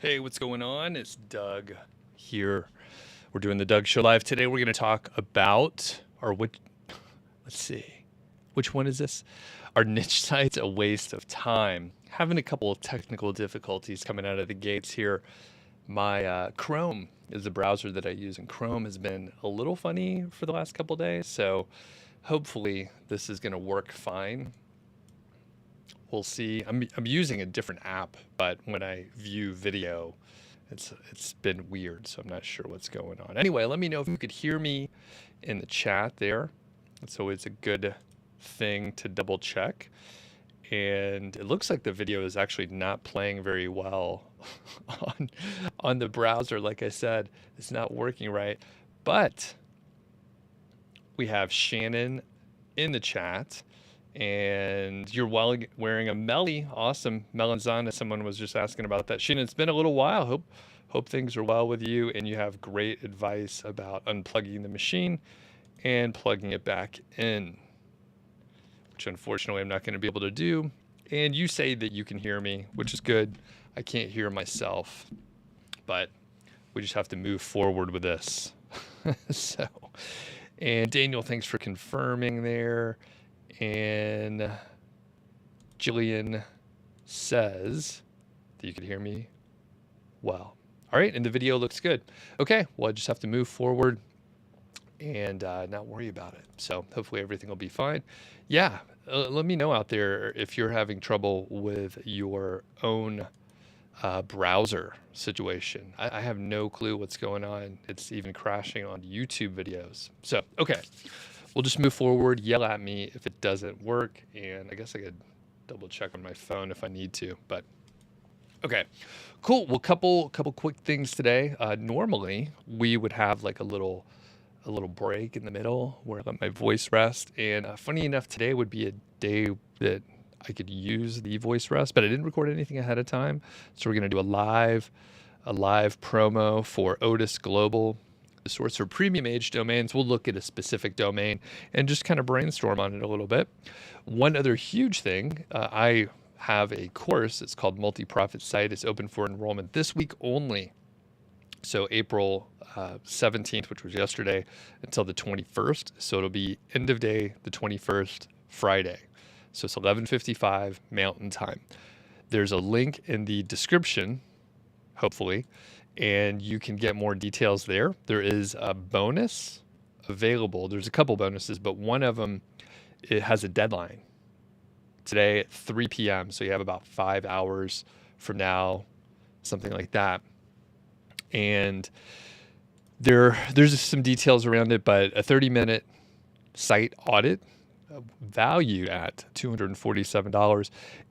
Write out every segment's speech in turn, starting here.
Hey, what's going on? It's Doug here. We're doing the Doug Show Live today. We're going to talk about let's see, which one is this? Are niche sites a waste of time? Having a couple of technical difficulties coming out of the gates here. My Chrome is the browser that I use, and Chrome has been a little funny for the last couple of days. So hopefully this is going to work fine. We'll see. I'm using a different app, but when I view video, it's been weird, so I'm not sure what's going on. Anyway, let me know if you could hear me in the chat there. It's always a good thing to double check. And it looks like the video is actually not playing very well on the browser. Like I said, it's not working right. But we have Shannon in the chat. And you're wearing a Melly. Awesome. Melanzana, someone was just asking about that. Shannon, it's been a little while. Hope things are well with you, and you have great advice about unplugging the machine and plugging it back in, which unfortunately I'm not going to be able to do. And you say that you can hear me, which is good. I can't hear myself, but we just have to move forward with this. And Daniel, thanks for confirming there. And Jillian says that you can hear me well. All right, and the video looks good. Okay, well, I just have to move forward and not worry about it. So hopefully everything will be fine. Yeah, let me know out there if you're having trouble with your own browser situation. I have no clue what's going on. It's even crashing on YouTube videos. So, okay. We'll just move forward, yell at me if it doesn't work, and I guess I could double check on my phone if I need to, but okay, cool. Well, couple quick things today. Normally we would have like a little break in the middle where I let my voice rest, and funny enough, today would be a day that I could use the voice rest, but I didn't record anything ahead of time, so we're gonna do a live promo for Otis Global. The source for premium age domains. We'll look at a specific domain and just kind of brainstorm on it a little bit. One other huge thing, I have a course. It's called Multi-Profit Site. It's open for enrollment this week only. So April 17th, which was yesterday, until the 21st. So it'll be end of day, the 21st, Friday. So it's 11:55 Mountain Time. There's a link in the description, hopefully, and you can get more details there. There is a bonus available. There's a couple bonuses, but one of them, it has a deadline today at 3 p.m. So you have about 5 hours from now, something like that. And there's some details around it, but a 30-minute site audit valued at $247,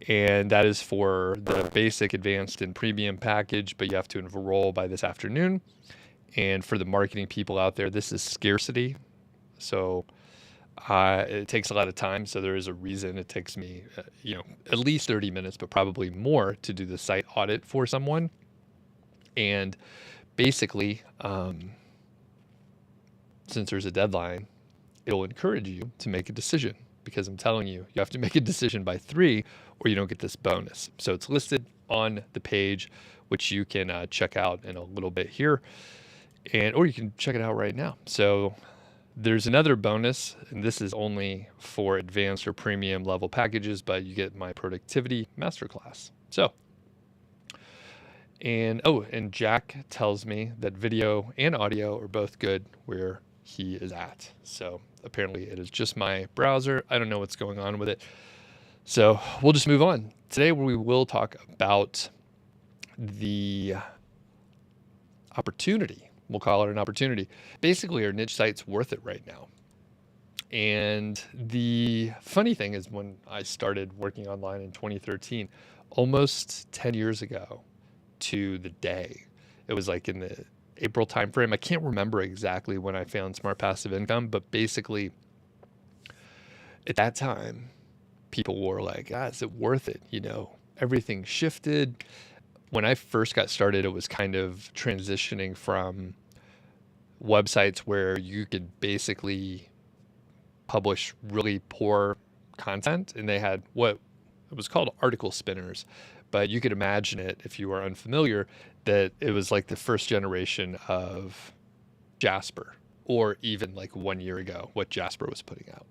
and that is for the basic, advanced, and premium package, but you have to enroll by this afternoon. And for the marketing people out there, this is scarcity, so it takes a lot of time. So there is a reason it takes me at least 30 minutes, but probably more, to do the site audit for someone. And basically, since there's a deadline, it'll encourage you to make a decision, because I'm telling you, you have to make a decision by 3 or you don't get this bonus. So it's listed on the page, which you can check out in a little bit here, or you can check it out right now. So there's another bonus, and this is only for advanced or premium level packages, but you get my productivity masterclass. So, and Jack tells me that video and audio are both good where he is at. So apparently it is just my browser. I don't know what's going on with it. So we'll just move on. Today we will talk about the opportunity. We'll call it an opportunity. Basically, are niche sites worth it right now? And the funny thing is, when I started working online in 2013, almost 10 years ago to the day, it was like in the April timeframe. I can't remember exactly when I found Smart Passive Income, but basically at that time, people were like, is it worth it? Everything shifted. When I first got started, it was kind of transitioning from websites where you could basically publish really poor content, and they had what it was called article spinners. but you could imagine it if you are unfamiliar that it was like the first generation of Jasper, or even like 1 year ago, what Jasper was putting out.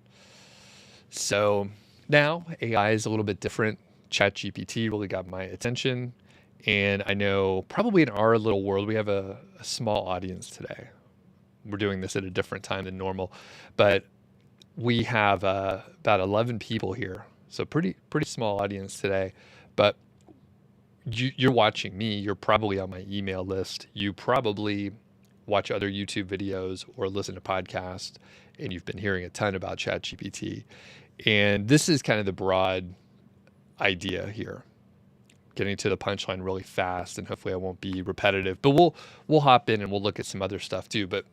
So now AI is a little bit different. ChatGPT really got my attention. And I know probably in our little world, we have a small audience today. We're doing this at a different time than normal, but we have about 11 people here. So pretty small audience today. But you're watching me. You're probably on my email list. You probably watch other YouTube videos or listen to podcasts, and you've been hearing a ton about ChatGPT. And this is kind of the broad idea here, getting to the punchline really fast, and hopefully I won't be repetitive, but we'll hop in and we'll look at some other stuff too. But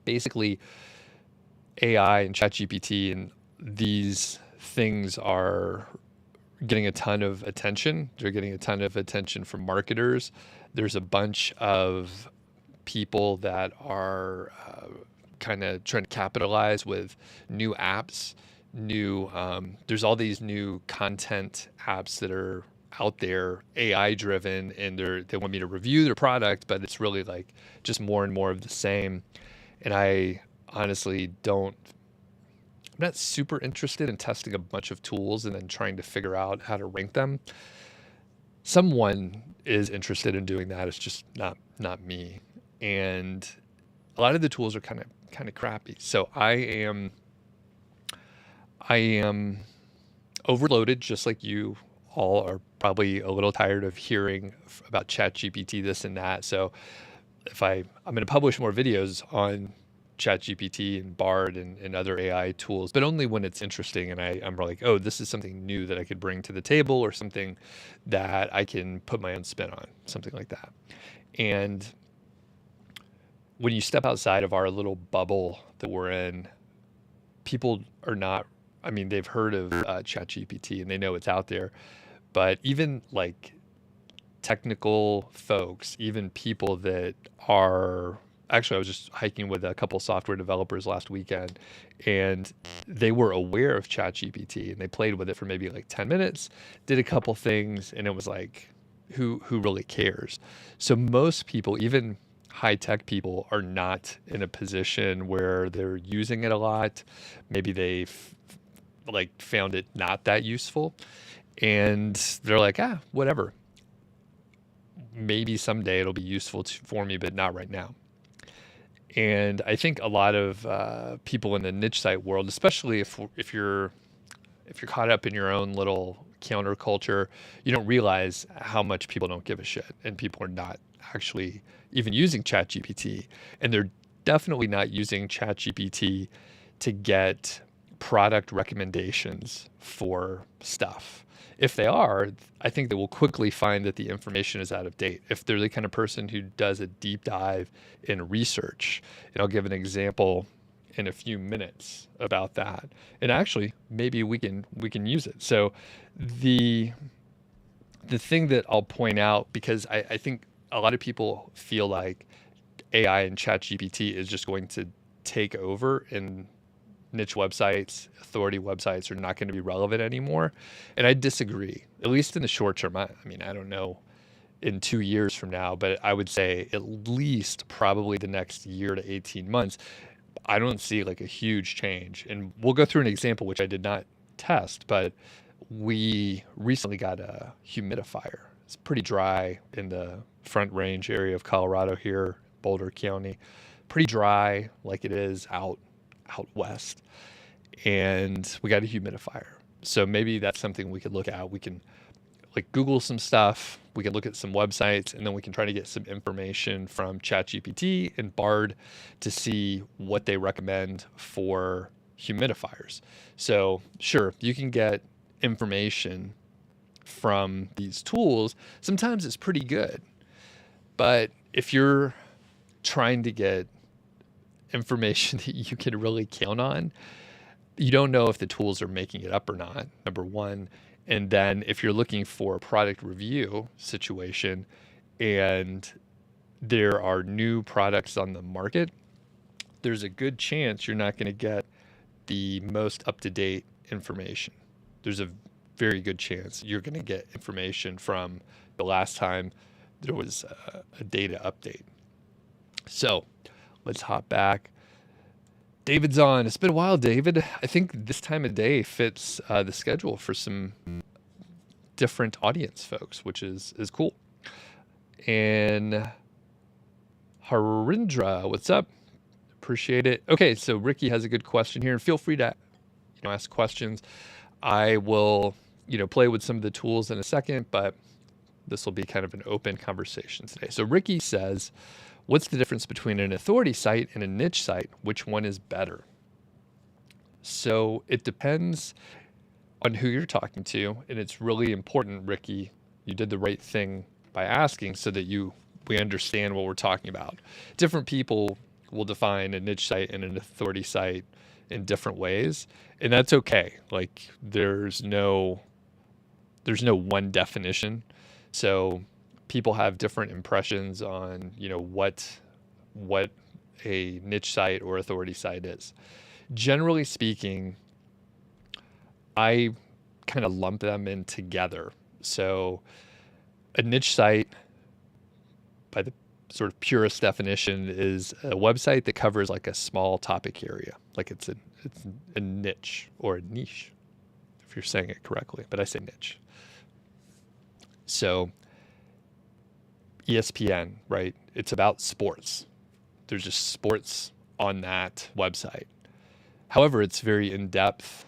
basically AI and ChatGPT and these things are getting a ton of attention. They're getting a ton of attention from marketers. There's a bunch of people that are kind of trying to capitalize with new apps, there's all these new content apps that are out there, AI driven, and they want me to review their product, but it's really like just more and more of the same. And I honestly I'm not super interested in testing a bunch of tools and then trying to figure out how to rank them. Someone is interested in doing that. It's just not me. And a lot of the tools are kind of crappy. So I am overloaded, just like you all are probably a little tired of hearing about ChatGPT, this and that. So if I'm going to publish more videos on ChatGPT and Bard and other AI tools, but only when it's interesting and I'm like, oh, this is something new that I could bring to the table, or something that I can put my own spin on, something like that. And when you step outside of our little bubble that we're in, people are not, they've heard of ChatGPT and they know it's out there, but even like technical folks, even people that are, actually I was just hiking with a couple software developers last weekend, and they were aware of ChatGPT and they played with it for maybe like 10 minutes, did a couple things, and it was like, who really cares? So most people, even high-tech people, are not in a position where they're using it a lot. Maybe they've found it not that useful, and they're like, whatever. Maybe someday it'll be useful for me, but not right now. And I think a lot of people in the niche site world, especially if you're caught up in your own little counterculture, you don't realize how much people don't give a shit, and people are not actually even using ChatGPT, and they're definitely not using ChatGPT to get product recommendations for stuff. If they are, I think they will quickly find that the information is out of date. If they're the kind of person who does a deep dive in research, and I'll give an example in a few minutes about that. And actually, maybe we can use it. So the thing that I'll point out, because I think a lot of people feel like AI and ChatGPT is just going to take over, and niche websites, authority websites are not going to be relevant anymore. And I disagree, at least in the short term. I don't know in 2 years from now, but I would say at least probably the next year to 18 months, I don't see like a huge change. And we'll go through an example, which I did not test, but we recently got a humidifier. It's pretty dry in the Front Range area of Colorado here, Boulder County. Pretty dry like it is out west. And we got a humidifier. So maybe that's something we could look at. We can like Google some stuff. We can look at some websites, and then we can try to get some information from ChatGPT and Bard to see what they recommend for humidifiers. So sure, you can get information from these tools. Sometimes it's pretty good, but if you're trying to get information that you can really count on, you don't know if the tools are making it up or not, number one. And then if you're looking for a product review situation and there are new products on the market, there's a good chance you're not going to get the most up-to-date information. There's a very good chance you're going to get information from the last time there was a data update. So let's hop back. David's on. It's been a while, David. I think this time of day fits the schedule for some different audience folks, which is cool. And Harindra, what's up? Appreciate it. Okay, so Ricky has a good question here, and feel free to ask questions. I will play with some of the tools in a second, but this will be kind of an open conversation today. So Ricky says, what's the difference between an authority site and a niche site? Which one is better? So it depends on who you're talking to, and it's really important, Ricky. You did the right thing by asking so that we understand what we're talking about. Different people will define a niche site and an authority site in different ways, and that's okay. Like there's no one definition. So people have different impressions on, what a niche site or authority site is. Generally speaking, I kind of lump them in together. So a niche site, by the sort of purest definition, is a website that covers like a small topic area. Like it's a niche or a niche, if you're saying it correctly, but I say niche. So ESPN, right? It's about sports. There's just sports on that website. However, it's very in-depth.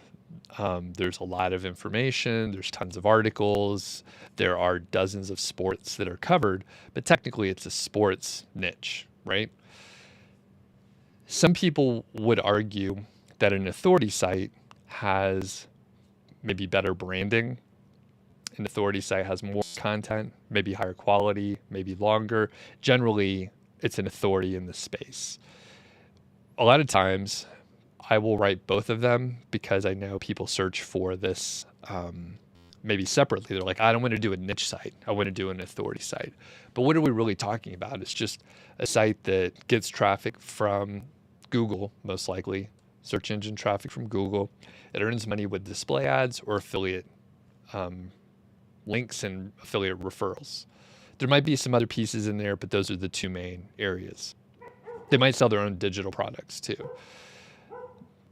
There's a lot of information. There's tons of articles. There are dozens of sports that are covered, but technically it's a sports niche, right? Some people would argue that an authority site has maybe better branding. An authority site has more content, maybe higher quality, maybe longer. Generally, it's an authority in the space. A lot of times, I will write both of them because I know people search for this maybe separately. They're like, I don't want to do a niche site. I want to do an authority site. But what are we really talking about? It's just a site that gets traffic from Google, most likely, search engine traffic from Google. It earns money with display ads or affiliate links and affiliate referrals. There might be some other pieces in there, but those are the two main areas. They might sell their own digital products too.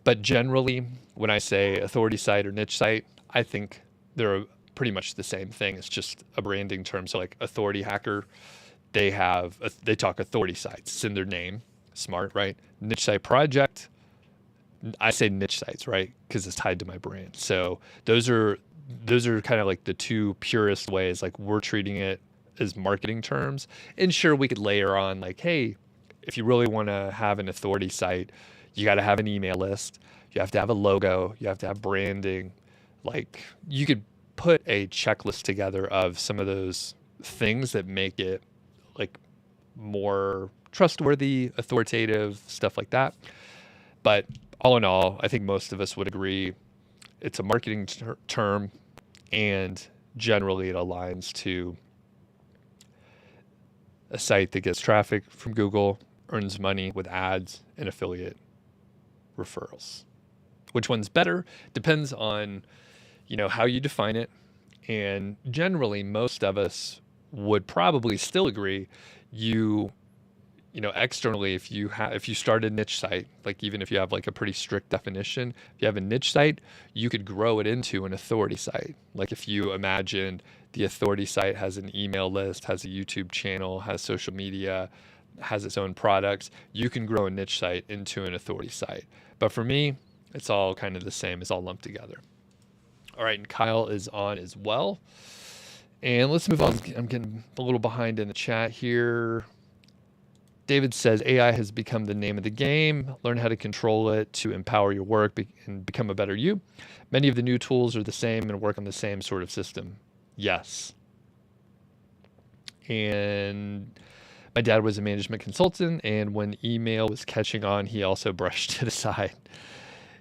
But generally, when I say authority site or niche site, I think they're pretty much the same thing. It's just a branding term. So like Authority Hacker, they talk authority sites. It's in their name. Smart, right? Niche Site Project, I say niche sites, right? Because it's tied to my brand. So those are kind of like the two purest ways. Like we're treating it as marketing terms. And sure, we could layer on like, hey, if you really want to have an authority site, you got to have an email list. You have to have a logo. You have to have branding. Like you could put a checklist together of some of those things that make it like more trustworthy, authoritative, stuff like that. But all in all, I think most of us would agree it's a marketing term, and generally it aligns to a site that gets traffic from Google, earns money with ads and affiliate referrals. Which one's better depends on, how you define it. And generally, most of us would probably still agree externally, if you start a niche site, like even if you have like a pretty strict definition, if you have a niche site, you could grow it into an authority site. Like if you imagine the authority site has an email list, has a YouTube channel, has social media, has its own products, you can grow a niche site into an authority site. But for me, it's all kind of the same. It's all lumped together. All right, and Kyle is on as well. And let's move on. I'm getting a little behind in the chat here. David says, AI has become the name of the game. Learn how to control it to empower your work and become a better you. Many of the new tools are the same and work on the same sort of system. Yes. And my dad was a management consultant, and when email was catching on, he also brushed it aside.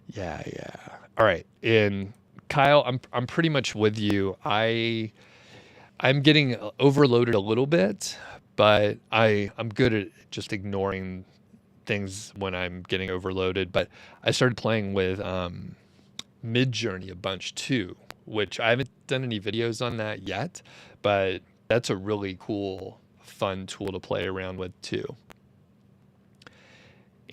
Yeah. All right. And Kyle, I'm pretty much with you. I'm getting overloaded a little bit, but I'm good at just ignoring things when I'm getting overloaded. But I started playing with Midjourney a bunch too, which I haven't done any videos on that yet, but that's a really cool, fun tool to play around with too.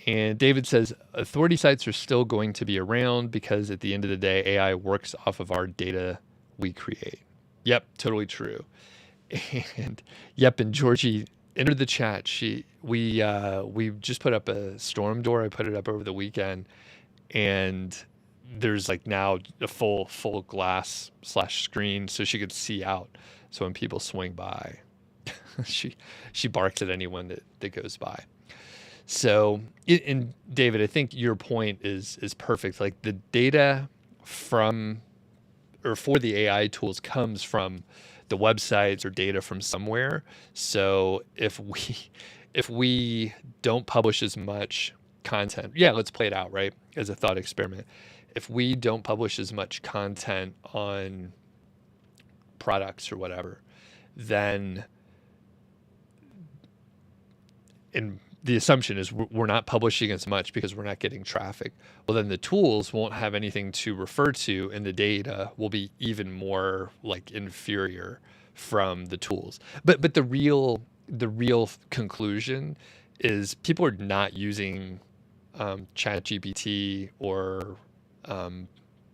And David says, authority sites are still going to be around because at the end of the day, AI works off of our data we create. Yep, totally true. And yep, and Georgie entered the chat. We just put up a storm door. I put it up over the weekend, and there's like now a full glass / screen so she could see out. So when people swing by, she barks at anyone that goes by. So, and David, I think your point is perfect. Like the data from or for the AI tools comes from the websites or data from somewhere. So if we don't publish as much content, yeah, let's play it out, right? As a thought experiment. If we don't publish as much content on products or whatever, then in the assumption is we're not publishing as much because we're not getting traffic. Well, then the tools won't have anything to refer to, and the data will be even more like inferior from the tools. But the real conclusion is people are not using ChatGPT or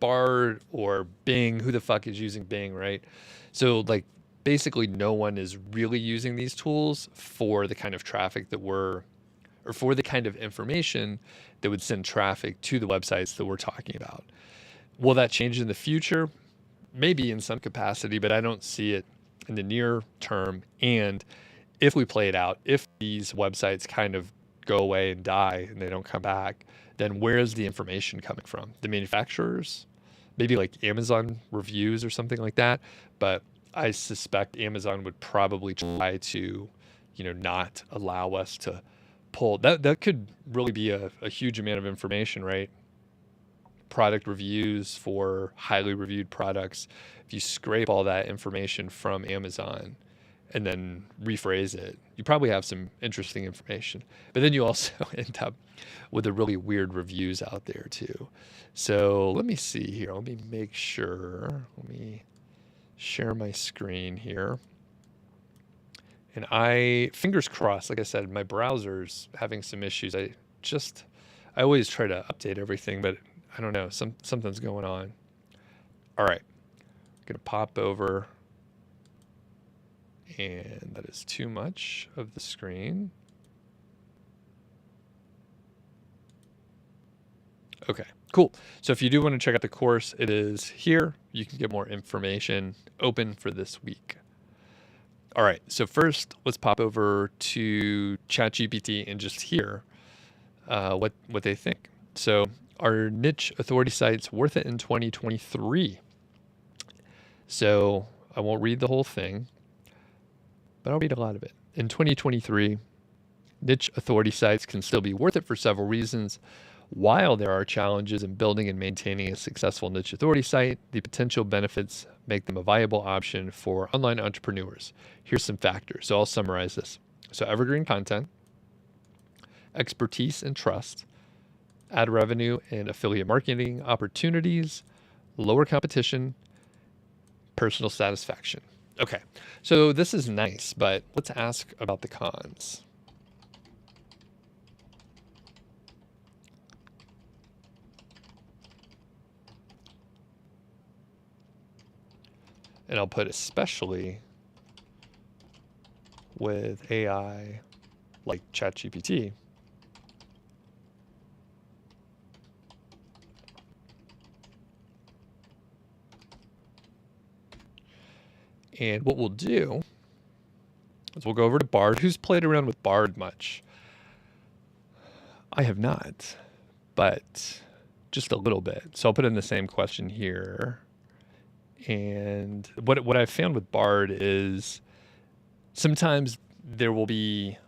Bard or Bing. Who the fuck is using Bing, right? So like basically no one is really using these tools for the kind of traffic that or for the kind of information that would send traffic to the websites that we're talking about. Will that change in the future? Maybe in some capacity, but I don't see it in the near term. And if we play it out, if these websites kind of go away and die and they don't come back, then where is the information coming from? The manufacturers? Maybe like Amazon reviews or something like that. But I suspect Amazon would probably try to, not allow us to pull. That could really be a huge amount of information, right? Product reviews for highly reviewed products. If you scrape all that information from Amazon and then rephrase it, you probably have some interesting information. But then you also end up with the really weird reviews out there too. So let me see here. Let me make sure. Let me share my screen here. And fingers crossed, like I said, my browser's having some issues. I always try to update everything, but I don't know, something's going on. All right, I'm gonna pop over, and that is too much of the screen. Okay, cool. So if you do want to check out the course, it is here. You can get more information open for this week. All right, so first let's pop over to ChatGPT and just hear what they think. So are niche authority sites worth it in 2023? So I won't read the whole thing, but I'll read a lot of it. In 2023, niche authority sites can still be worth it for several reasons. While there are challenges in building and maintaining a successful niche authority site, the potential benefits make them a viable option for online entrepreneurs. Here's some factors. So I'll summarize this. So evergreen content, expertise and trust, ad revenue and affiliate marketing opportunities, lower competition, personal satisfaction. Okay, so this is nice, but let's ask about the cons. And I'll put especially with AI like ChatGPT. And what we'll do is we'll go over to Bard. Who's played around with Bard much? I have not, but just a little bit. So I'll put in the same question here. And what I've found with Bard is sometimes there will be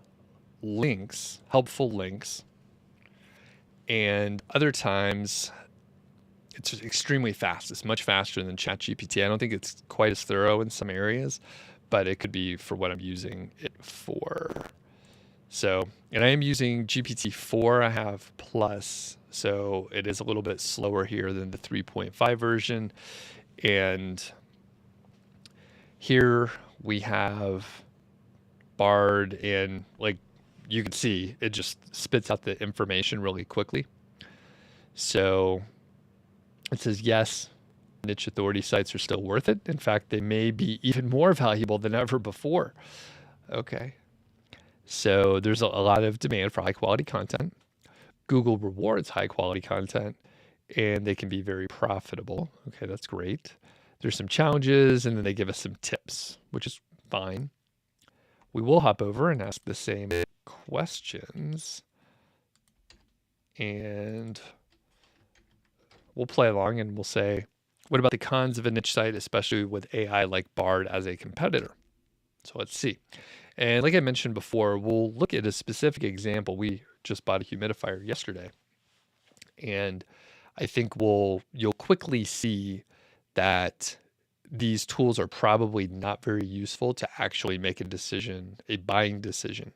links, helpful links, and other times it's extremely fast. It's much faster than ChatGPT. I don't think it's quite as thorough in some areas, but it could be for what I'm using it for. So, and I am using GPT-4. I have Plus, so it is a little bit slower here than the 3.5 version. And here we have Bard, and like you can see, it just spits out the information really quickly. So it says, yes, niche authority sites are still worth it. In fact, they may be even more valuable than ever before. Okay. So there's a lot of demand for high quality content. Google rewards high quality content, and they can be very profitable. Okay, that's great. There's some challenges, and then they give us some tips, which is fine. We will hop over and ask the same questions, and we'll play along and we'll say, what about the cons of a niche site, especially with AI like Bard as a competitor? So let's see. And like I mentioned before, we'll look at a specific example. We just bought a humidifier yesterday, and I think you'll quickly see that these tools are probably not very useful to actually make a decision, a buying decision.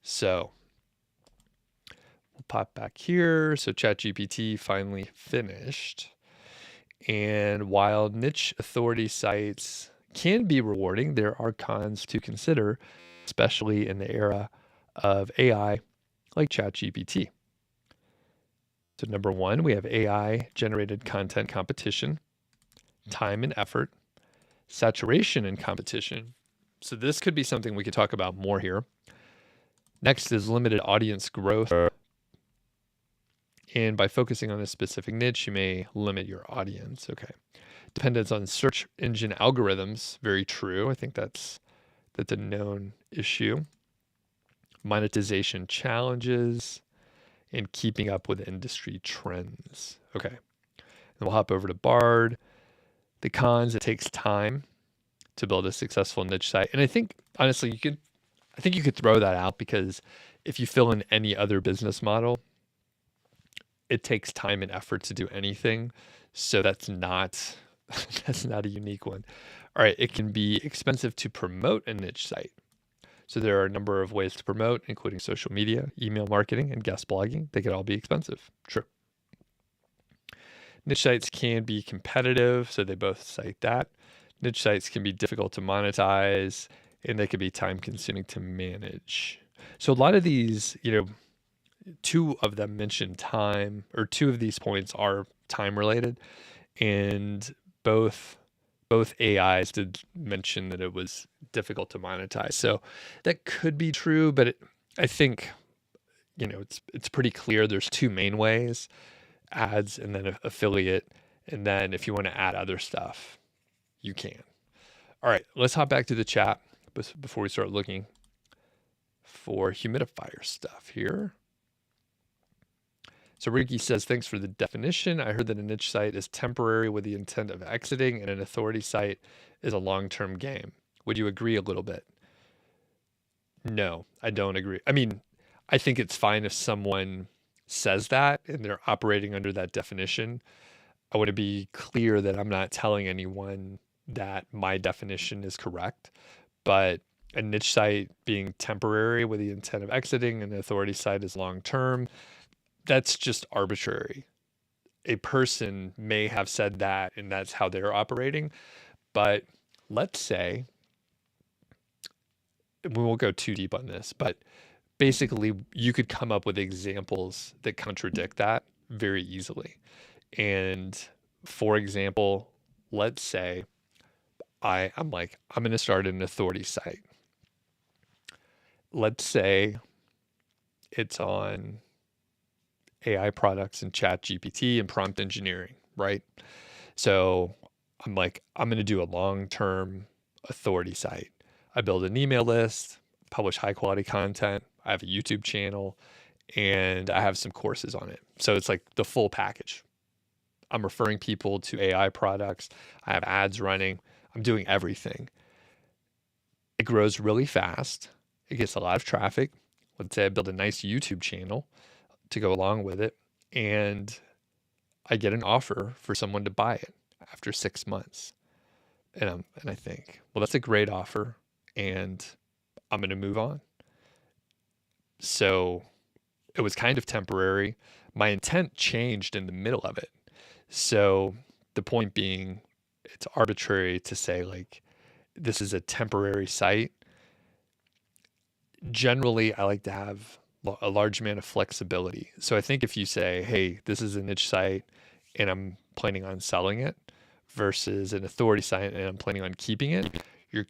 So we'll pop back here. So ChatGPT finally finished. And while niche authority sites can be rewarding, there are cons to consider, especially in the era of AI like ChatGPT. So number one, we have AI generated content competition, time and effort, saturation and competition. So this could be something we could talk about more here. Next is limited audience growth. And by focusing on a specific niche, you may limit your audience. Okay. Dependence on search engine algorithms. Very true. I think that's a known issue. Monetization challenges and keeping up with industry trends. Okay. And we'll hop over to Bard. The cons, it takes time to build a successful niche site. And I think honestly, you could throw that out, because if you fill in any other business model, it takes time and effort to do anything. So that's not that's not a unique one. All right, it can be expensive to promote a niche site. So there are a number of ways to promote, including social media, email marketing, and guest blogging. They could all be expensive. True. Niche sites can be competitive, so they both cite that. Niche sites can be difficult to monetize, and they can be time consuming to manage. So a lot of these, two of them mention time, or two of these points are time related, and both AIs did mention that it was difficult to monetize. So that could be true, but I think it's pretty clear there's two main ways: ads and then affiliate. And then if you want to add other stuff, you can. All right, let's hop back to the chat before we start looking for humidifier stuff here. So Ricky says, thanks for the definition. I heard that a niche site is temporary with the intent of exiting, and an authority site is a long-term game. Would you agree a little bit? No, I don't agree. I mean, I think it's fine if someone says that and they're operating under that definition. I want to be clear that I'm not telling anyone that my definition is correct, but a niche site being temporary with the intent of exiting and an authority site is long-term, that's just arbitrary. A person may have said that and that's how they're operating, but let's say, we won't go too deep on this, but basically you could come up with examples that contradict that very easily. And for example, let's say I'm going to start an authority site. Let's say it's on AI products and chat GPT and prompt engineering, right? So I'm going to do a long-term authority site. I build an email list, publish high quality content. I have a YouTube channel, and I have some courses on it. So it's like the full package. I'm referring people to AI products. I have ads running. I'm doing everything. It grows really fast. It gets a lot of traffic. Let's say I build a nice YouTube channel to go along with it, and I get an offer for someone to buy it after 6 months. And I think, well, that's a great offer, and I'm going to move on. So it was kind of temporary. My intent changed in the middle of it. So the point being, it's arbitrary to say like this is a temporary site. Generally, I like to have a large amount of flexibility. So I think if you say, hey, this is a niche site and I'm planning on selling it versus an authority site and I'm planning on keeping it, I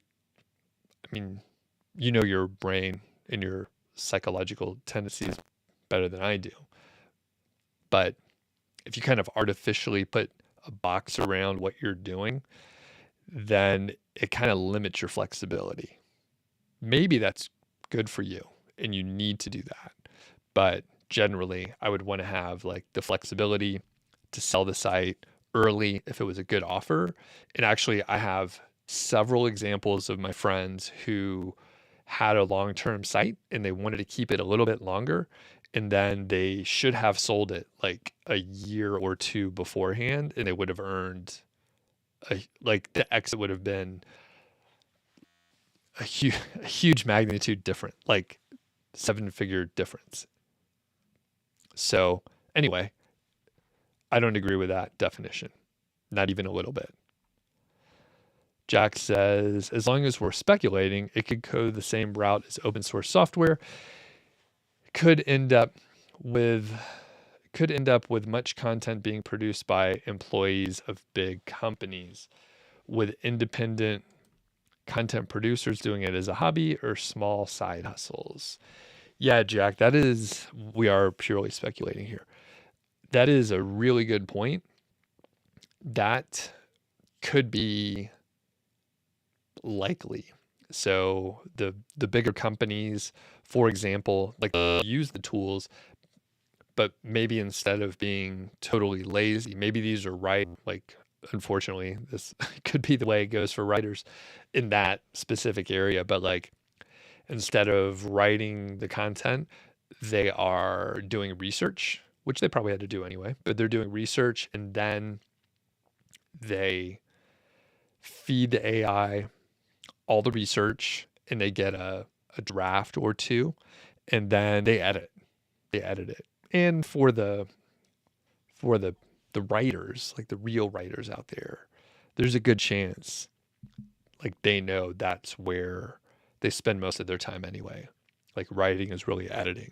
mean, you know your brain and your psychological tendencies better than I do. But if you kind of artificially put a box around what you're doing, then it kind of limits your flexibility. Maybe that's good for you and you need to do that. But generally, I would want to have like the flexibility to sell the site early if it was a good offer. And actually, I have several examples of my friends who had a long-term site and they wanted to keep it a little bit longer. And then they should have sold it like a year or two beforehand, and they would have earned like the exit would have been a huge magnitude different, like 7-figure difference. So anyway, I don't agree with that definition, not even a little bit. Jack says, as long as we're speculating, it could go the same route as open source software. Could end up with much content being produced by employees of big companies, with independent content producers doing it as a hobby or small side hustles. Yeah, Jack, we are purely speculating here. That is a really good point. That could be likely. So the bigger companies, for example, like use the tools, but maybe instead of being totally lazy, maybe these are right. Like, unfortunately, this could be the way it goes for writers in that specific area. But like, instead of writing the content, they are doing research, which they probably had to do anyway, but they're doing research and then they feed the AI all the research and they get a draft or two and then they edit it. And for the writers, like the real writers out there, there's a good chance like they know that's where they spend most of their time anyway. Like writing is really editing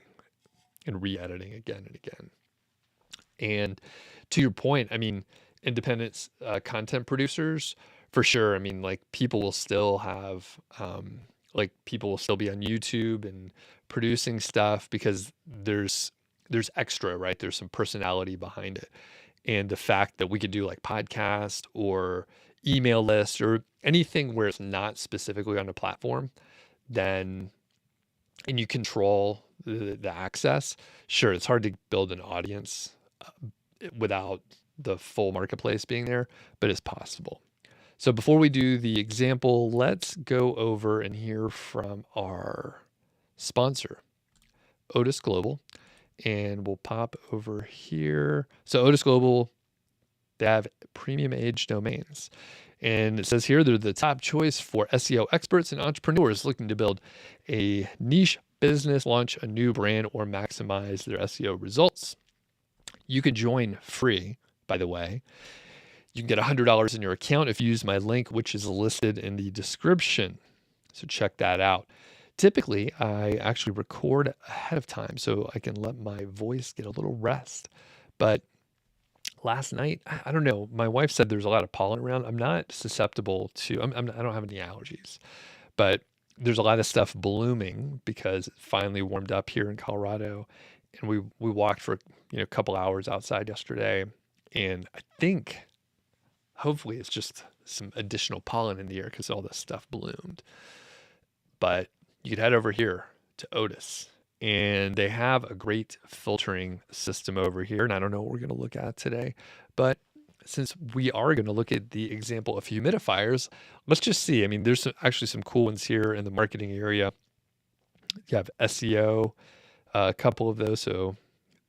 and re-editing again and again. And to your point, I mean, independent content producers, for sure. I mean, like people will still have, people will still be on YouTube and producing stuff because there's extra, right? There's some personality behind it. And the fact that we could do like podcast or email list or anything where it's not specifically on a platform, then, and you control the access. Sure, it's hard to build an audience without the full marketplace being there, but it's possible. So before we do the example, let's go over and hear from our sponsor, Otis Global, and we'll pop over here. So Otis Global, they have premium age domains. And it says here they're the top choice for SEO experts and entrepreneurs looking to build a niche business, launch a new brand, or maximize their SEO results. You could join free, by the way. You can get $100 in your account if you use my link, which is listed in the description. So check that out. Typically, I actually record ahead of time so I can let my voice get a little rest. But last night, I don't know, my wife said there's a lot of pollen around. I'm not susceptible to, I don't have any allergies, but there's a lot of stuff blooming because it finally warmed up here in Colorado. And we walked for a couple hours outside yesterday. And I think hopefully it's just some additional pollen in the air because all this stuff bloomed. But you could head over here to Otis, and they have a great filtering system over here. And I don't know what we're going to look at today, but since we are going to look at the example of humidifiers, let's just see. I mean, there's actually some cool ones here in the marketing area. You have SEO, a couple of those. So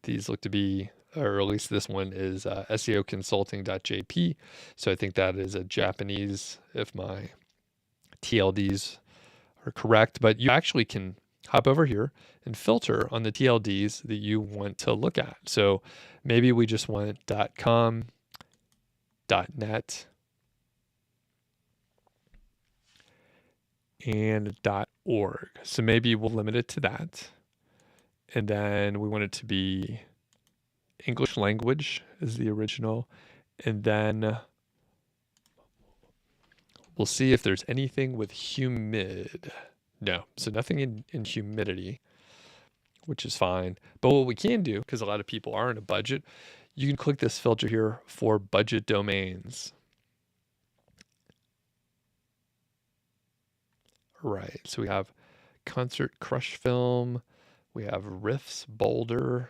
these look to be, or at least this one is SEOconsulting.jp. So I think that is a Japanese, if my TLDs are correct. But you actually can hop over here and filter on the TLDs that you want to look at. So maybe we just want .com, .net, and .org. So maybe we'll limit it to that. And then we want it to be English language is the original. And then we'll see if there's anything with humid. No, so nothing in humidity, which is fine. But what we can do, because a lot of people are in a budget, you can click this filter here for budget domains. Right, so we have Concert Crush Film, we have Riffs Boulder.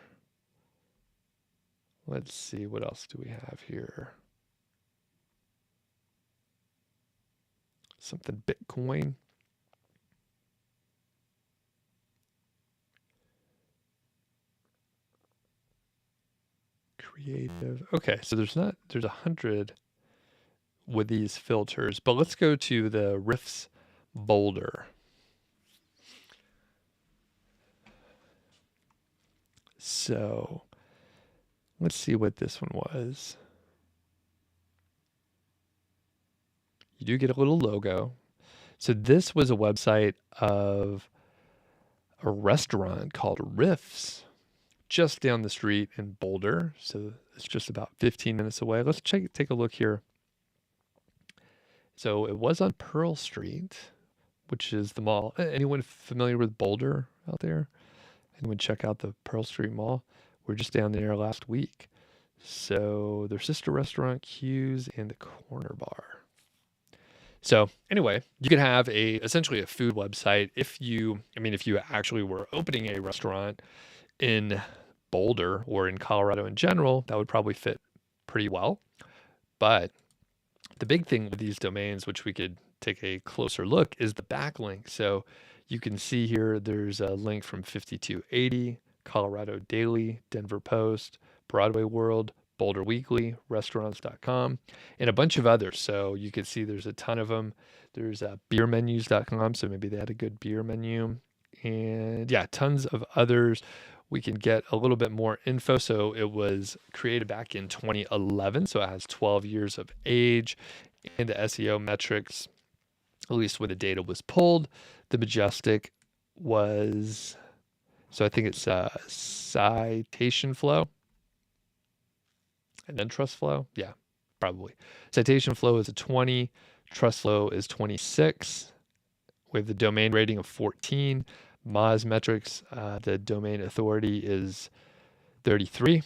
Let's see, what else do we have here? Something Bitcoin. Creative. Okay, so there's 100 with these filters, but let's go to the Riffs Boulder. So let's see what this one was. You do get a little logo. So this was a website of a restaurant called Riffs just down the street in Boulder. So it's just about 15 minutes away. Let's take a look here. So it was on Pearl Street, which is the mall. Anyone familiar with Boulder out there? Anyone check out the Pearl Street Mall? We're just down there last week. So their sister restaurant, Q's, and the Corner Bar. So anyway, you could have essentially a food website if you actually were opening a restaurant in Boulder or in Colorado in general, that would probably fit pretty well. But the big thing with these domains, which we could take a closer look, is the backlink. So you can see here, there's a link from 5280, Colorado Daily, Denver Post, Broadway World, Boulder Weekly, restaurants.com, and a bunch of others. So you can see there's a ton of them. There's beermenus.com, so maybe they had a good beer menu. And yeah, tons of others. We can get a little bit more info. So it was created back in 2011, so it has 12 years of age. And the SEO metrics, at least where the data was pulled, the Majestic was, so I think it's citation flow and then trust flow. Yeah, probably. Citation flow is a 20, trust flow is 26. We have the domain rating of 14. Moz metrics, the domain authority is 33,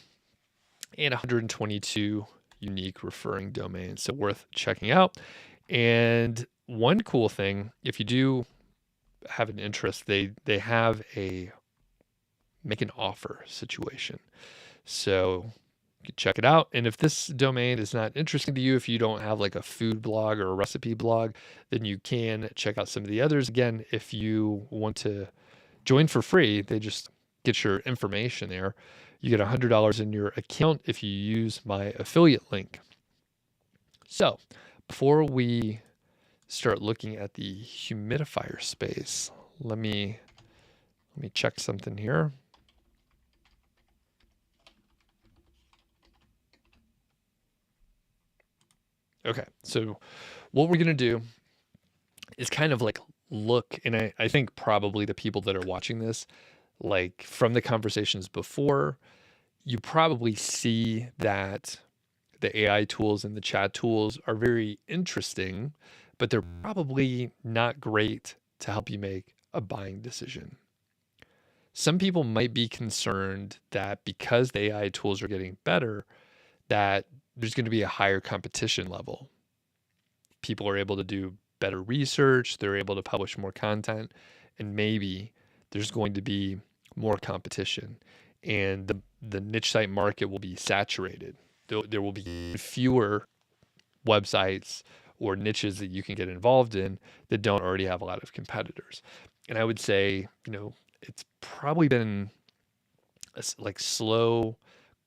and 122 unique referring domains. So worth checking out. And one cool thing, if you do have an interest, they have a make an offer situation. So you can check it out. And if this domain is not interesting to you, if you don't have like a food blog or a recipe blog, then you can check out some of the others. Again, if you want to join for free, they just get your information there. You get $100 in your account if you use my affiliate link. So before we start looking at the humidifier space, let me check something here. Okay, so what we're gonna do is kind of like look, and I think probably the people that are watching this, like from the conversations before, you probably see that the AI tools and the chat tools are very interesting, but they're probably not great to help you make a buying decision. Some people might be concerned that because the AI tools are getting better, that there's going to be a higher competition level. People are able to do better research, they're able to publish more content, and maybe there's going to be more competition, and the niche site market will be saturated. There will be fewer websites or niches that you can get involved in that don't already have a lot of competitors. And I would say, it's probably been like slow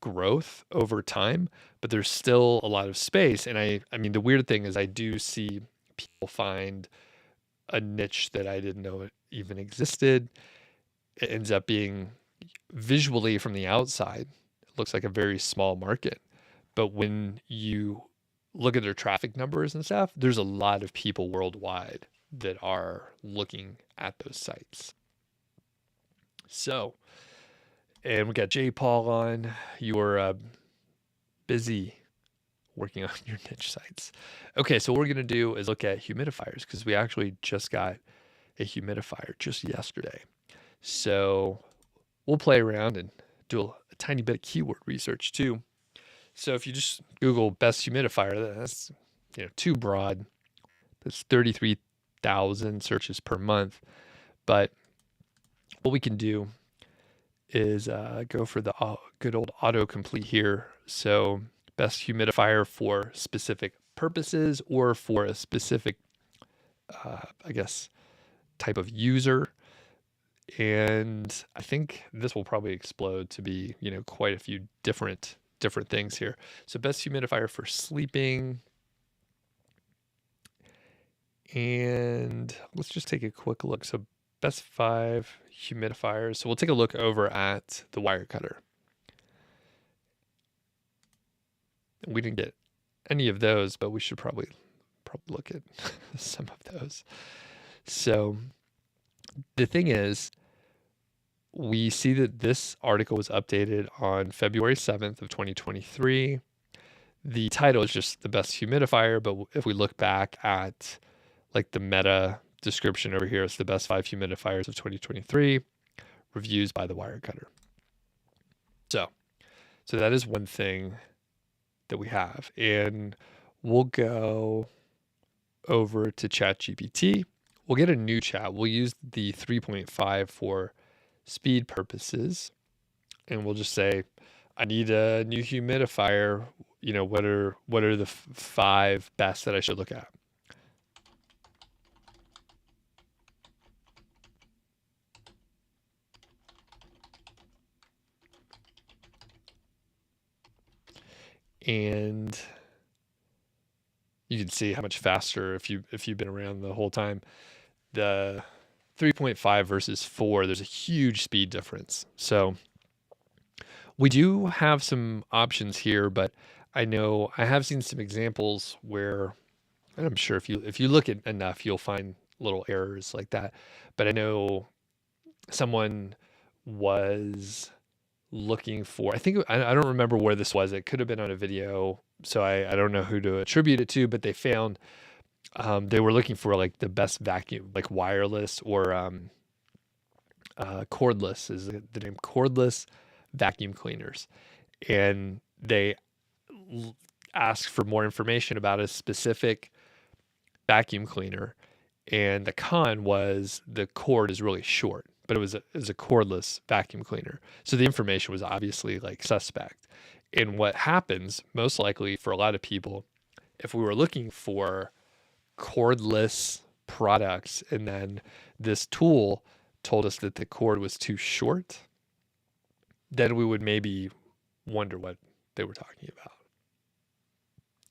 growth over time, but there's still a lot of space. And I mean, the weird thing is I do see people find a niche that I didn't know it even existed. It ends up being visually from the outside, it looks like a very small market. But when you look at their traffic numbers and stuff, there's a lot of people worldwide that are looking at those sites. So, and we got J. Paul on. You're busy working on your niche sites. Okay, so what we're going to do is look at humidifiers because we actually just got a humidifier just yesterday. So we'll play around and do a tiny bit of keyword research too. So if you just Google best humidifier, that's too broad. That's 33,000 searches per month. But what we can do is go for the good old autocomplete here. So best humidifier for specific purposes or for a specific, I guess, type of user. And I think this will probably explode to be, quite a few different things here. So best humidifier for sleeping. And let's just take a quick look. So best 5 humidifiers. So we'll take a look over at the Wirecutter. We didn't get any of those, but we should probably look at some of those. So the thing is, we see that this article was updated on February 7th of 2023. The title is just the best humidifier, but if we look back at like the meta description over here, it's the best 5 humidifiers of 2023, reviews by the Wirecutter. So that is one thing that we have. And we'll go over to ChatGPT. We'll get a new chat. We'll use the 3.5 for speed purposes. And we'll just say, I need a new humidifier. What are the 5 best that I should look at? And you can see how much faster if you've been around the whole time. The 3.5 versus 4, there's a huge speed difference. So we do have some options here, but I know I have seen some examples where, and I'm sure if you look at enough, you'll find little errors like that. But I know someone was looking for, I don't remember where this was. It could have been on a video, so I don't know who to attribute it to, but they found they were looking for like the best vacuum, like wireless or cordless is the name, cordless vacuum cleaners. And they asked for more information about a specific vacuum cleaner. And the con was the cord is really short, but it was a cordless vacuum cleaner. So the information was obviously like suspect. And what happens most likely for a lot of people, if we were looking for cordless products and then this tool told us that the cord was too short, then we would maybe wonder what they were talking about.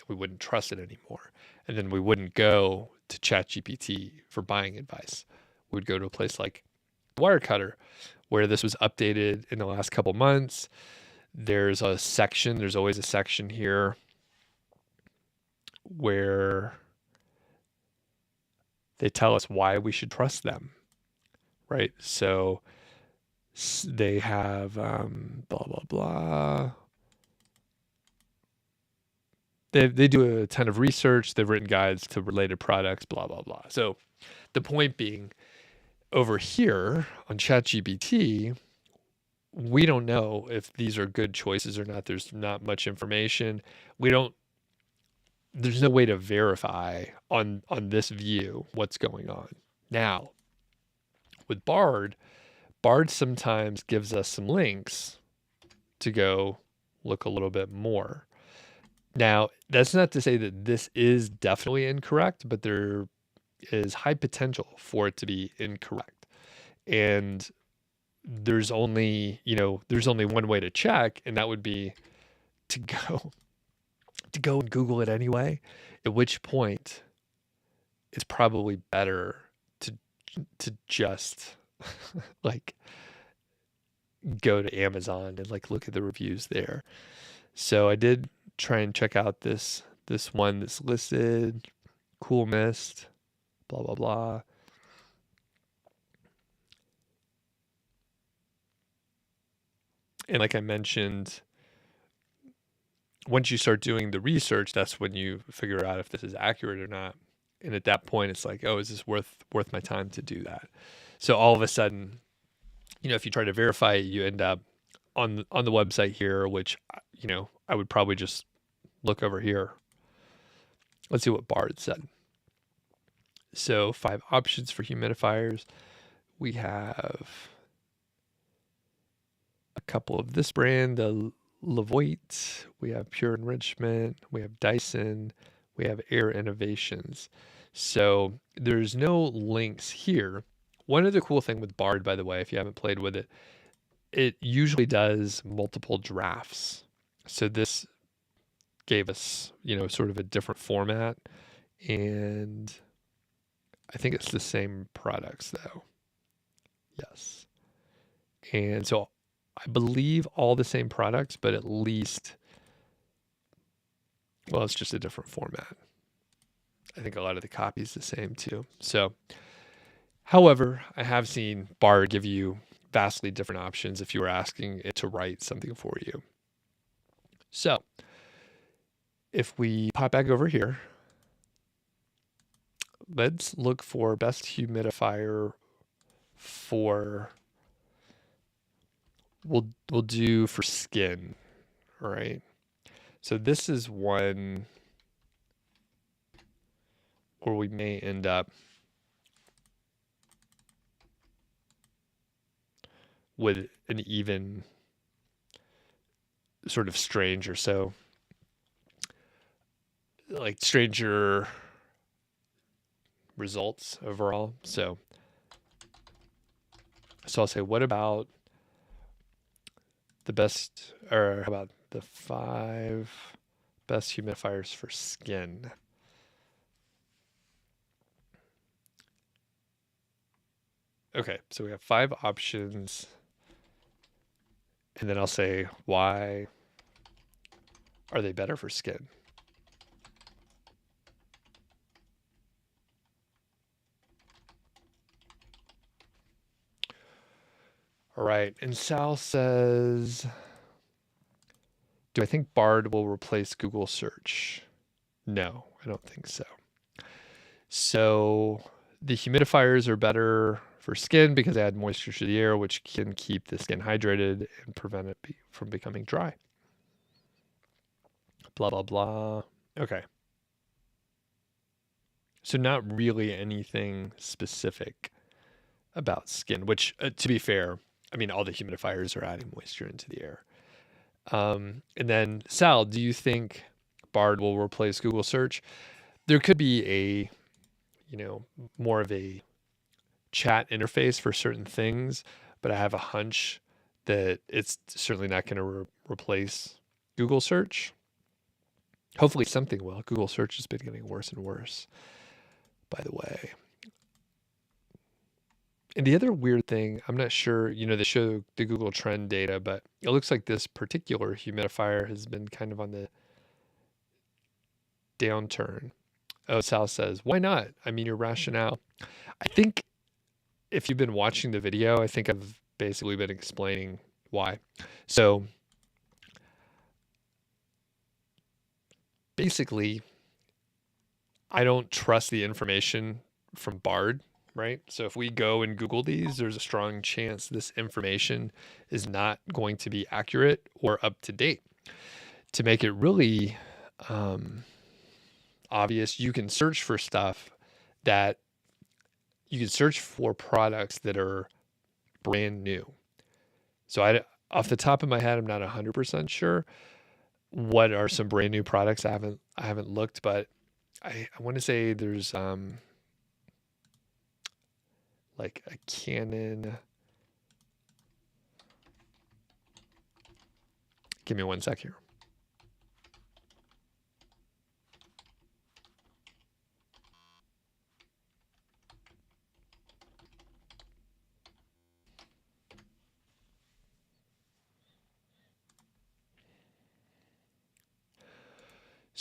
We wouldn't trust it anymore. And then we wouldn't go to ChatGPT for buying advice. We'd go to a place like Wirecutter, where this was updated in the last couple months. There's always a section here where they tell us why we should trust them, right? So they have blah, blah, blah. They do a ton of research. They've written guides to related products, blah, blah, blah. So the point being, over here on ChatGPT, we don't know if these are good choices or not. There's not much information. There's no way to verify on this view what's going on. Now, with Bard sometimes gives us some links to go look a little bit more. Now, that's not to say that this is definitely incorrect, but there is high potential for it to be incorrect. And there's only one way to check, and that would be to go and Google it anyway, at which point it's probably better to just like go to Amazon and like look at the reviews there. So I did try and check out this one that's listed, Cool Mist, blah, blah, blah. And like I mentioned, once you start doing the research, that's when you figure out if this is accurate or not. And at that point, it's like, oh, is this worth my time to do that? So all of a sudden, if you try to verify it, you end up on the website here, which I would probably just look over here. Let's see what Bard said. So 5 options for humidifiers. We have a couple of this brand, the Levoit. We have Pure Enrichment. We have Dyson. We have Air Innovations. So there's no links here. One other cool thing with Bard, by the way, if you haven't played with it, it usually does multiple drafts. So this gave us, sort of a different format. And I think it's the same products, though. Yes. And so I believe all the same products, but at least, well, it's just a different format. I think a lot of the copy is the same too. So, however, I have seen Bard give you vastly different options if you were asking it to write something for you. So, if we pop back over here, let's look for best humidifier for, we'll do for skin, all right? So this is one where we may end up with an even sort of strange, or so, like stranger results overall. So I'll say, what about the best, or how about the 5 best humidifiers for skin? Okay, so we have 5 options, and then I'll say, why are they better for skin? All right, and Sal says, do I think Bard will replace Google search? No, I don't think so. So the humidifiers are better for skin because they add moisture to the air, which can keep the skin hydrated and prevent it from becoming dry. Blah, blah, blah. Okay. So not really anything specific about skin, which, to be fair, I mean, all the humidifiers are adding moisture into the air. And then, Sal, do you think Bard will replace Google search? There could be a, more of a chat interface for certain things, but I have a hunch that it's certainly not going to replace Google search. Hopefully something will. Google search has been getting worse and worse, by the way. And the other weird thing, I'm not sure, they show the Google trend data, but it looks like this particular humidifier has been kind of on the downturn. Oh, Sal says, why not? I mean, your rationale. I think if you've been watching the video, I think I've basically been explaining why. So basically, I don't trust the information from Bard, right? So if we go and Google these, there's a strong chance this information is not going to be accurate or up to date. To make it really obvious, you can search for stuff that you can search for products that are brand new. So off the top of my head, I'm not 100% sure what are some brand new products. I haven't looked, but I want to say there's like a Canon. Give me one sec here.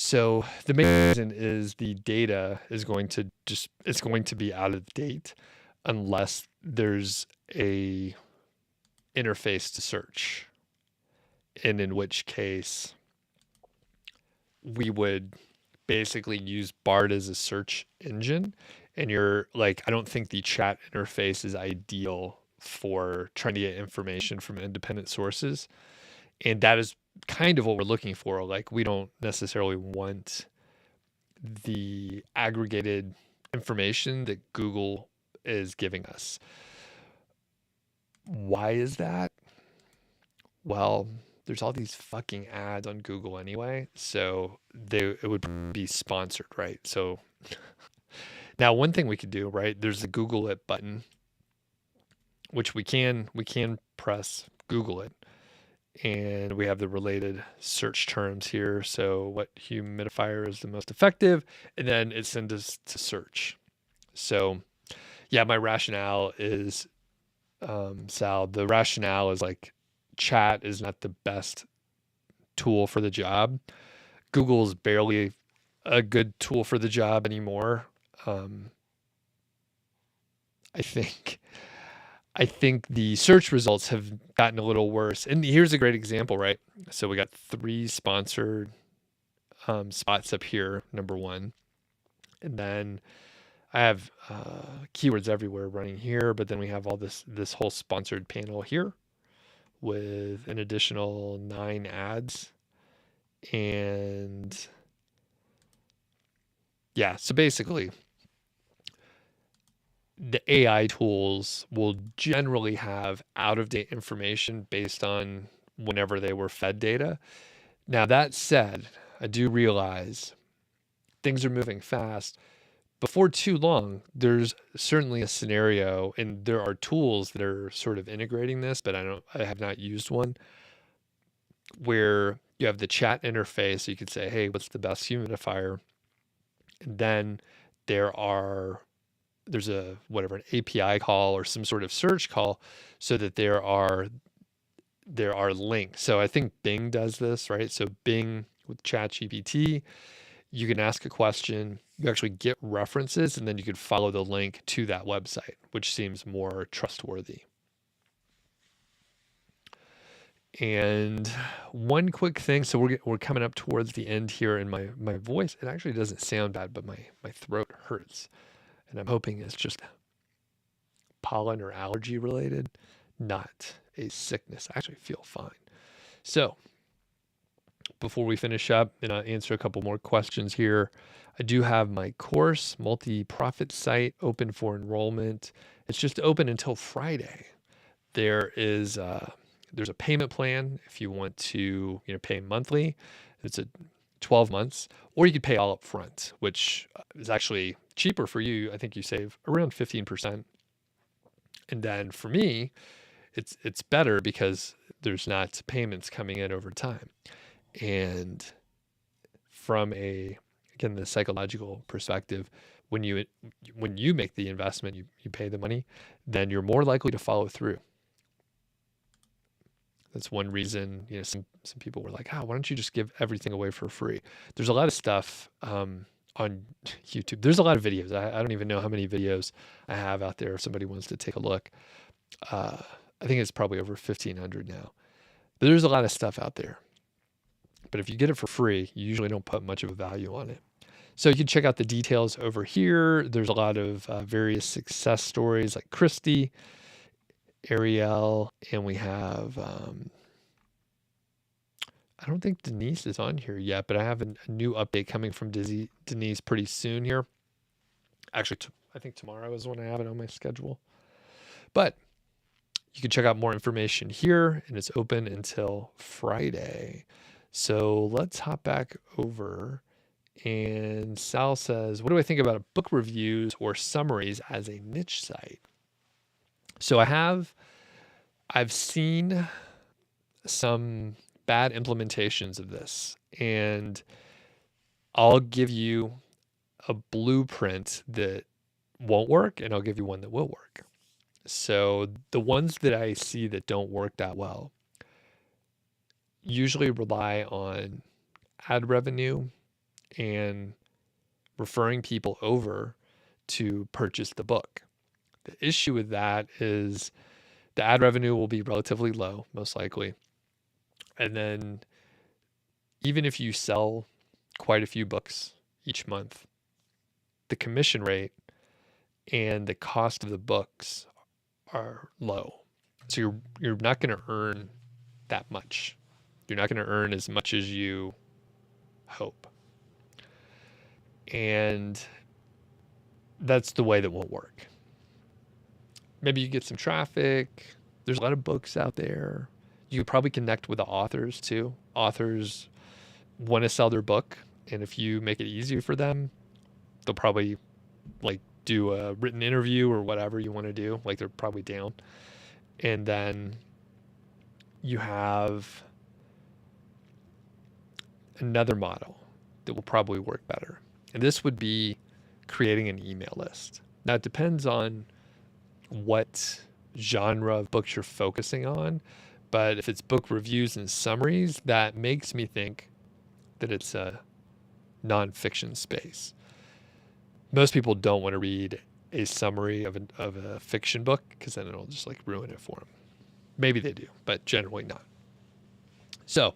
So the main reason is the data is going to it's going to be out of date unless there's a interface to search, and in which case we would basically use Bard as a search engine. And you're like, I don't think the chat interface is ideal for trying to get information from independent sources. And that is kind of what we're looking for. Like, we don't necessarily want the aggregated information that Google is giving us. Why is that? Well, there's all these fucking ads on Google anyway, so it would be sponsored, right? So now one thing we could do, right? There's the Google it button, which we can press Google it, and we have the related search terms here. So what humidifier is the most effective, and then it sends us to search. So yeah, my rationale is, Sal, the rationale is like, chat is not the best tool for the job. Google is barely a good tool for the job anymore. I think the search results have gotten a little worse. And here's a great example, right? So we got 3 sponsored spots up here, number 1. And then I have keywords everywhere running here, but then we have all this whole sponsored panel here with an additional 9 ads. And yeah, so basically the AI tools will generally have out-of-date information based on whenever they were fed data. Now, that said, I do realize things are moving fast. Before too long, there's certainly a scenario, and there are tools that are sort of integrating this, but I have not used one, where you have the chat interface. So you could say, hey, what's the best humidifier? And then there's an API call or some sort of search call, so that there are links. So I think Bing does this, right? So Bing with ChatGPT, you can ask a question, you actually get references, and then you could follow the link to that website, which seems more trustworthy. And one quick thing, so we're coming up towards the end here, and my voice, it actually doesn't sound bad, but my throat hurts. And I'm hoping it's just pollen or allergy related, not a sickness. I actually feel fine. So before we finish up and answer a couple more questions here, I do have my course, multi-profit site, open for enrollment. It's just open until Friday. There's a payment plan if you want to pay monthly. It's a 12 months, or you could pay all up front, which is actually cheaper for you. I think you save around 15%. And then for me, it's better because there's not payments coming in over time. And from the psychological perspective, when you make the investment, you pay the money, then you're more likely to follow through. That's one reason, some people were like, why don't you just give everything away for free? There's a lot of stuff on YouTube. There's a lot of videos. I don't even know how many videos I have out there if somebody wants to take a look. I think it's probably over 1,500 now. But there's a lot of stuff out there. But if you get it for free, you usually don't put much of a value on it. So you can check out the details over here. There's a lot of various success stories like Christy, Arielle, and we have, I don't think Denise is on here yet, but I have a new update coming from Denise pretty soon here. Actually, I think tomorrow is when I have it on my schedule. But you can check out more information here, and it's open until Friday. So let's hop back over. And Sal says, what do I think about book reviews or summaries as a niche site? So I've seen some bad implementations of this, and I'll give you a blueprint that won't work, and I'll give you one that will work. So the ones that I see that don't work that well usually rely on ad revenue and referring people over to purchase the book. The issue with that is the ad revenue will be relatively low, most likely. And then even if you sell quite a few books each month, the commission rate and the cost of the books are low. So you're not going to earn that much. You're not going to earn as much as you hope. And that's the way that won't work. Maybe you get some traffic. There's a lot of books out there. You could probably connect with the authors too. Authors want to sell their book, and if you make it easier for them, they'll probably like do a written interview or whatever you want to do. Like they're probably down. And then you have another model that will probably work better. And this would be creating an email list. Now it depends on what genre of books you're focusing on, but if it's book reviews and summaries, that makes me think that it's a nonfiction space. Most people don't want to read a summary of a fiction book because then it'll just like ruin it for them. Maybe they do, but generally not. So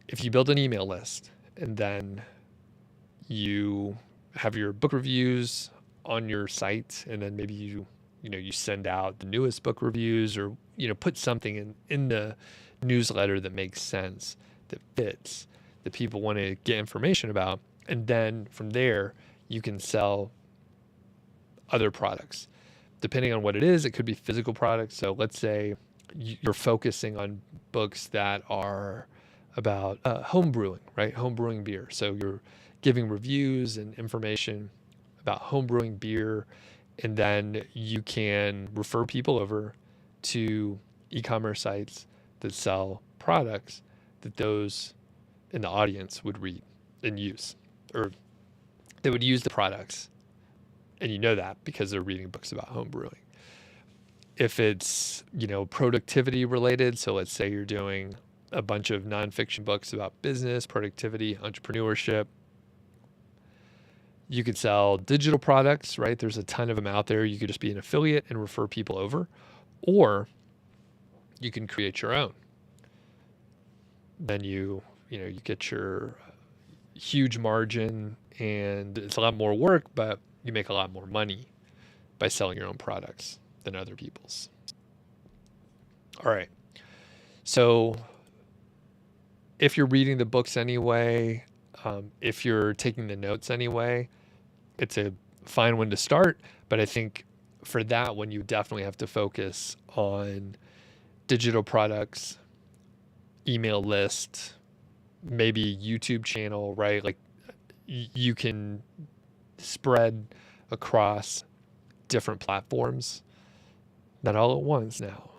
if you build an email list and then you have your book reviews on your site, and then maybe you send out the newest book reviews, or put something in the newsletter that makes sense, that fits, that people want to get information about, and then from there you can sell other products. Depending on what it is, it could be physical products. So let's say you're focusing on books that are about home brewing, right? Home brewing beer. So you're giving reviews and information about home brewing beer, and then you can refer people over to e-commerce sites that sell products that those in the audience would read and use, or they would use the products. And you know that because they're reading books about home brewing. If it's, productivity related, so let's say you're doing a bunch of nonfiction books about business, productivity, entrepreneurship, you could sell digital products, right? There's a ton of them out there. You could just be an affiliate and refer people over, or you can create your own. Then you get your huge margin, and it's a lot more work, but you make a lot more money by selling your own products than other people's. All right. So if you're reading the books anyway, if you're taking the notes anyway, it's a fine one to start. But I think for that one, you definitely have to focus on digital products, email list, maybe YouTube channel, right? Like you can spread across different platforms, not all at once now.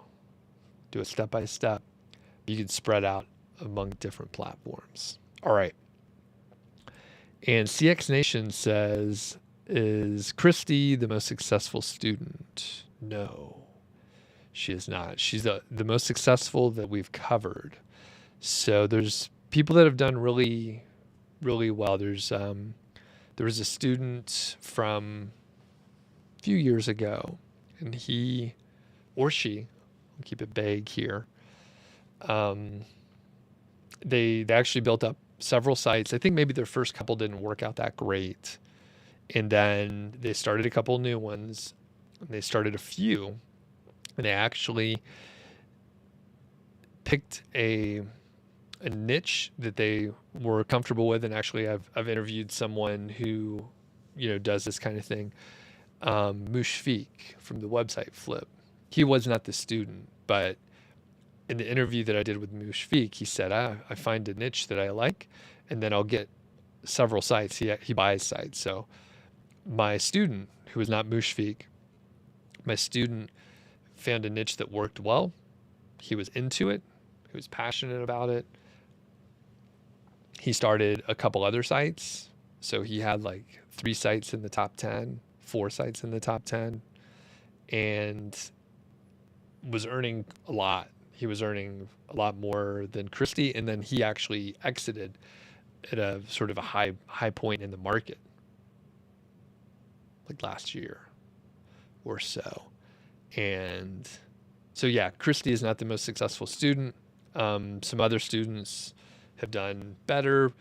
Do it step by step. You can spread out among different platforms. All right. And CX Nation says, is Christy the most successful student? No, she is not. She's the most successful that we've covered. So there's people that have done really, really well. There was a student from a few years ago, and he or she, I'll keep it vague here, they actually built up several sites. I think maybe their first couple didn't work out that great. And then they started a couple new ones, and they started a few, and they actually picked a niche that they were comfortable with. And actually I've interviewed someone who, does this kind of thing. Mushfiq from the website Flip. He was not the student, but in the interview that I did with Mushfiq, he said, I find a niche that I like, and then I'll get several sites. He buys sites. So my student, who is not Mushfiq, my student found a niche that worked well. He was into it. He was passionate about it. He started a couple other sites. So he had like 3 sites in the top 10, 4 sites in the top 10, and was earning a lot. He was earning a lot more than Christy. And then he actually exited at a sort of a high point in the market, like last year or so. And so, yeah, Christy is not the most successful student. Some other students have done better.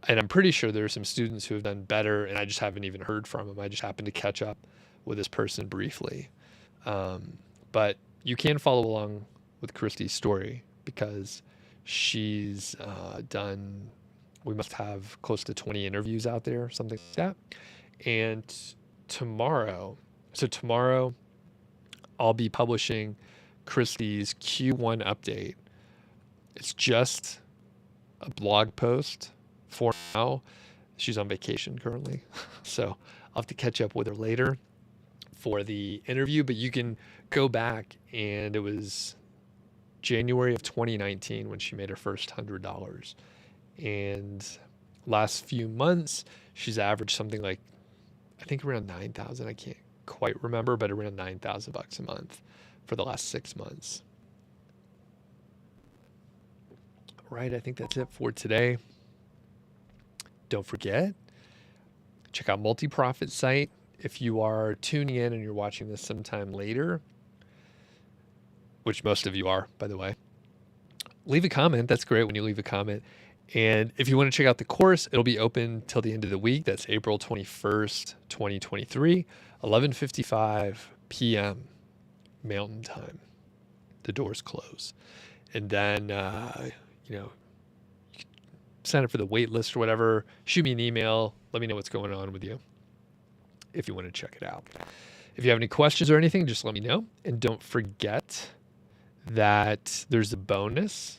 And I'm pretty sure there are some students who have done better, and I just haven't even heard from them. I just happened to catch up with this person briefly. But you can follow along with Christy's story because she's done, we must have close to 20 interviews out there, something like that. And tomorrow I'll be publishing Christy's Q1 update. It's just a blog post for now. She's on vacation currently, so I'll have to catch up with her later for the interview, but you can go back, and it was January of 2019 when she made her first $100. And last few months, she's averaged something like, I think around 9,000. I can't quite remember, but around $9,000 a month for the last 6 months. All right, I think that's it for today. Don't forget, check out Multi-Profit site. If you are tuning in and you're watching this sometime later, which most of you are, by the way, leave a comment. That's great when you leave a comment. And if you want to check out the course, it'll be open till the end of the week. That's April 21st, 2023, 11:55 p.m. Mountain Time. The doors close. And then, you can sign up for the wait list or whatever. Shoot me an email. Let me know what's going on with you if you want to check it out. If you have any questions or anything, just let me know. And don't forget that there's a bonus.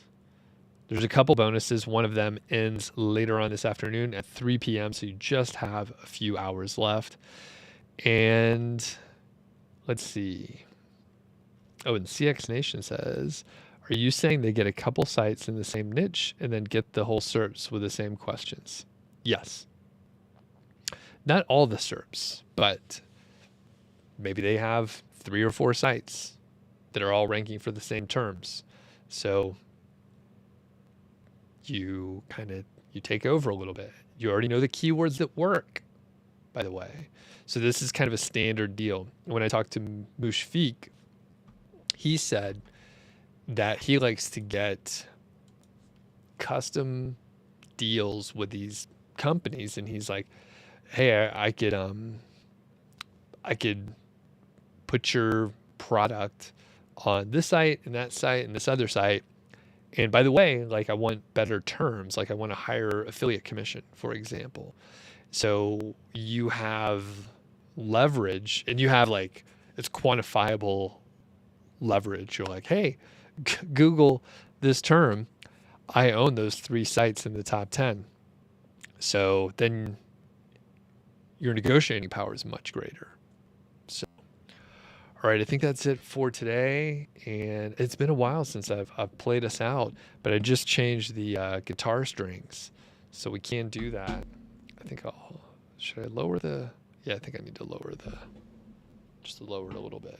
There's a couple bonuses. One of them ends later on this afternoon at 3 p.m. So you just have a few hours left. And let's see. Oh, and CX Nation says, are you saying they get a couple sites in the same niche and then get the whole SERPs with the same questions? Yes. Not all the SERPs, but maybe they have 3 or 4 sites that are all ranking for the same terms. So you take over a little bit. You already know the keywords that work, by the way. So this is kind of a standard deal. When I talked to Mushfiq, he said that he likes to get custom deals with these companies, and he's like, hey, I could put your product on this site and that site and this other site. And by the way, like, I want better terms. Like, I want a higher affiliate commission, for example. So you have leverage, and you have, like, it's quantifiable leverage. You're like, hey, Google this term. I own those 3 sites in the top 10. So then your negotiating power is much greater. So, all right, I think that's it for today. And it's been a while since I've played us out, but I just changed the guitar strings, so we can do that. I think should I lower the, yeah, I think I need to lower just to lower it a little bit.